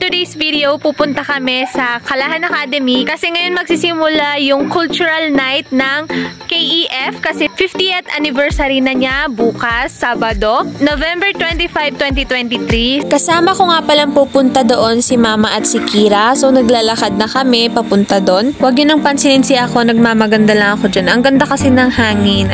today's video, pupunta kami sa Kalahan Academy kasi ngayon magsisimula yung cultural night ng KEF kasi 50th anniversary na niya bukas, Sabado, November 25, 2023. Kasama ko nga palang pupunta doon si Mama at si Kira. So naglalakad na kami papunta doon. Huwag yun nang pansinin si ako, nagmamaganda lang ako dyan. Ang ganda kasi ng hangin.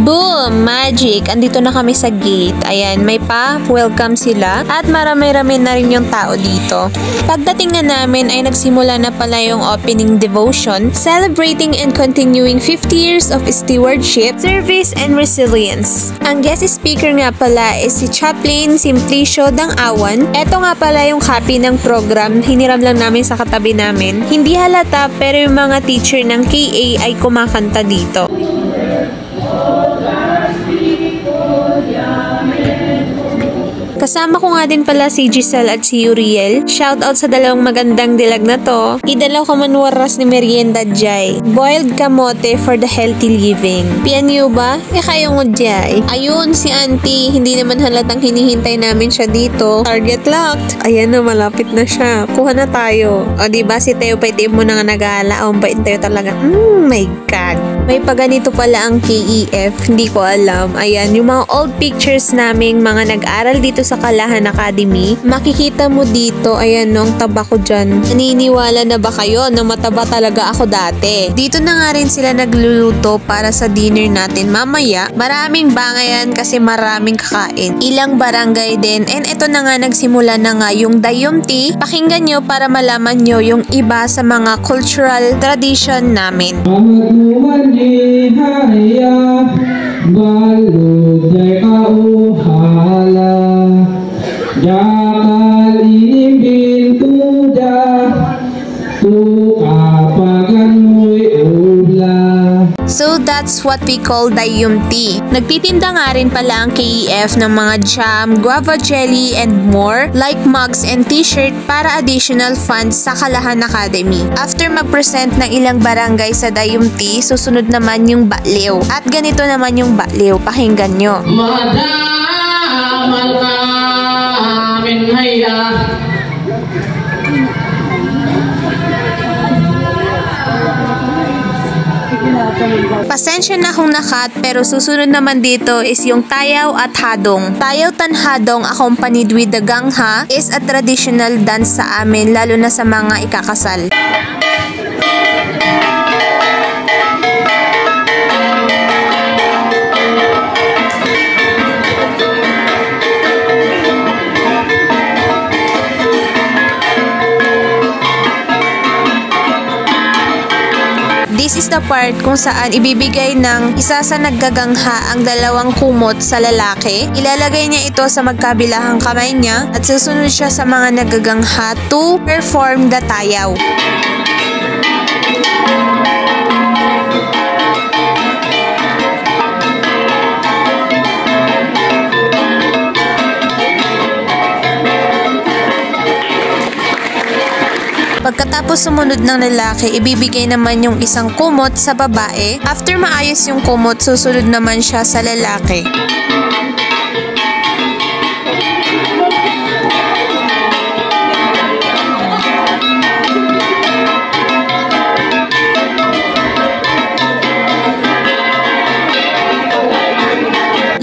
Boom! Magic! Andito na kami sa gate. Ayan, may pa-welcome sila. At marami-rami na rin yung tao dito. Pagdating na namin ay nagsimula na pala yung opening devotion, celebrating and continuing 50 years of stewardship, service, and resilience. Ang guest speaker nga pala is si Chaplain Simplicio Dang-Awan. Ito nga pala yung copy ng program, hiniram lang namin sa katabi namin. Hindi halata pero yung mga teacher ng KA ay kumakanta dito. Kasama ko nga din pala si Giselle at si Uriel. Shoutout sa dalawang magandang dilag na to. Idalaw ka man waras ni Merienda Jai. Boiled kamote for the healthy living. Pian nyo ba? Kayong Jai. Ayun, si Auntie. Hindi naman halatang hinihintay namin siya dito. Target locked. Ayan na, malapit na siya. Kuha na tayo. O diba si Teo Paitib mo na nga nag-aala. O bait tayo talaga. My God. May paganito pala ang KEF. Hindi ko alam. Ayan, yung mga old pictures naming mga nag-aral dito sa Kalahan Academy. Makikita mo dito, ayan no, ang taba ko dyan. Naniniwala na ba kayo na mataba talaga ako dati? Dito na nga rin sila nagluluto para sa dinner natin mamaya. Maraming bangayan kasi maraming kakain. Ilang barangay din. And ito na nga, nagsimula na nga yung Dayumti. Pakinggan nyo para malaman nyo yung iba sa mga cultural tradition namin. So that's what we call Dayumti. Nagtitinda nga rin pala ang KEF ng mga jam, guava jelly, and more like mugs and t-shirt para additional funds sa Kalahan Academy. After mag-present ng ilang barangay sa Dayumti, susunod naman yung Baliw. At ganito naman yung Baliw. Pakinggan nyo. Pasensya na kung nakat pero susunod naman dito is yung Tayaw at Hadong. Tayaw tan Hadong accompanied with the gangha is a traditional dance sa amin lalo na sa mga ikakasal. This is the part kung saan ibibigay ng isa sa naggagangha ang dalawang kumot sa lalaki. Ilalagay niya ito sa magkabilahang kamay niya at susunod siya sa mga naggagangha to perform the tayaw. Pagkatapos sumunod ng lalaki, ibibigay naman yung isang kumot sa babae. After maayos yung kumot, susunod naman siya sa lalaki.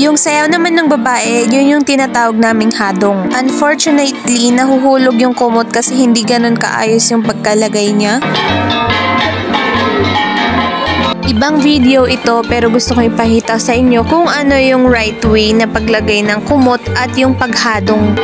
Yung sayaw naman ng babae, yun yung tinatawag naming hadong. Unfortunately, nahuhulog yung kumot kasi hindi ganun kaayos yung pagkalagay niya. Ibang video ito pero gusto kong ipakita sa inyo kung ano yung right way na paglagay ng kumot at yung paghadong.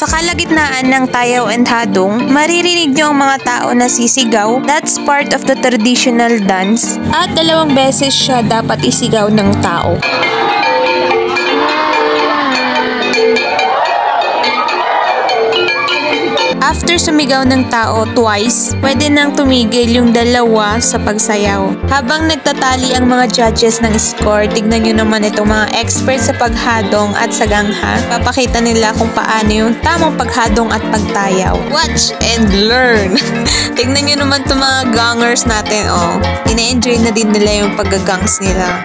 Sa kalagitnaan ng tayaw and hadong, maririnig niyo ang mga tao na sisigaw. That's part of the traditional dance. At 2 beses siya dapat isigaw ng tao. after sumigaw ng tao twice, pwede nang tumigil yung dalawa sa pagsayaw. Habang nagtatali ang mga judges ng score, tignan nyo naman itong mga experts sa paghadong at sa gangha. Papakita nila kung paano yung tamang paghadong at pagtayaw. Watch and learn! Tignan nyo naman itong mga gangers natin, oh. Ina-enjoy na din nila yung paggagangs nila.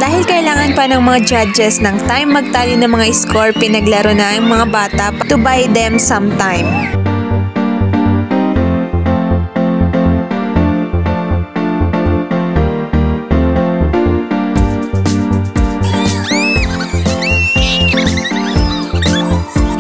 Dahil kailangan pa ng mga judges ng time magtali ng mga score, pinaglaro na ang mga bata to buy them some time.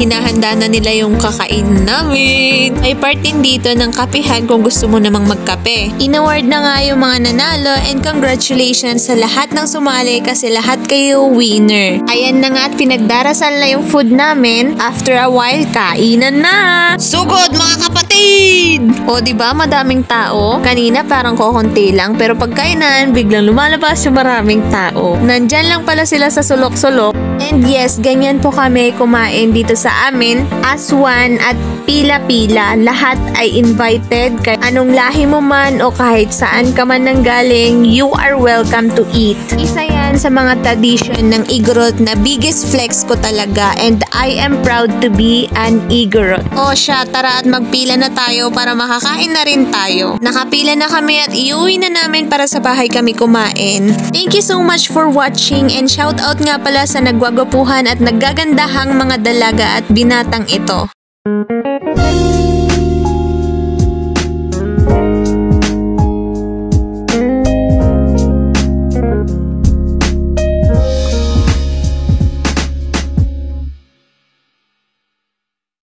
Hinahanda na nila yung kakain namin. May part din dito ng kapihan kung gusto mo namang magkape. Inaward na nga yung mga nanalo and congratulations sa lahat ng sumali kasi lahat kayo winner. Ayan na nga at pinagdarasal na yung food namin. After a while, kainan na! Sugod mga kapatid! O diba madaming tao? Kanina parang kokonti lang pero pagkainan, biglang lumalabas yung maraming tao. Nandyan lang pala sila sa sulok-sulok. And yes, ganyan po kami kumain dito sa amin as one at pila-pila. Lahat ay invited. Kaya anong lahi mo man o kahit saan ka man nanggaling, you are welcome to eat. Isa yan sa mga tradition ng Igorot na biggest flex ko talaga and I am proud to be an Igorot. O siya, tara at magpila na tayo para makakain na rin tayo. Nakapila na kami at iuwi na namin para sa bahay kami kumain. Thank you so much for watching and shout out nga pala sa nagwagwapuhan at naggagandahang mga dalaga at binatang ito.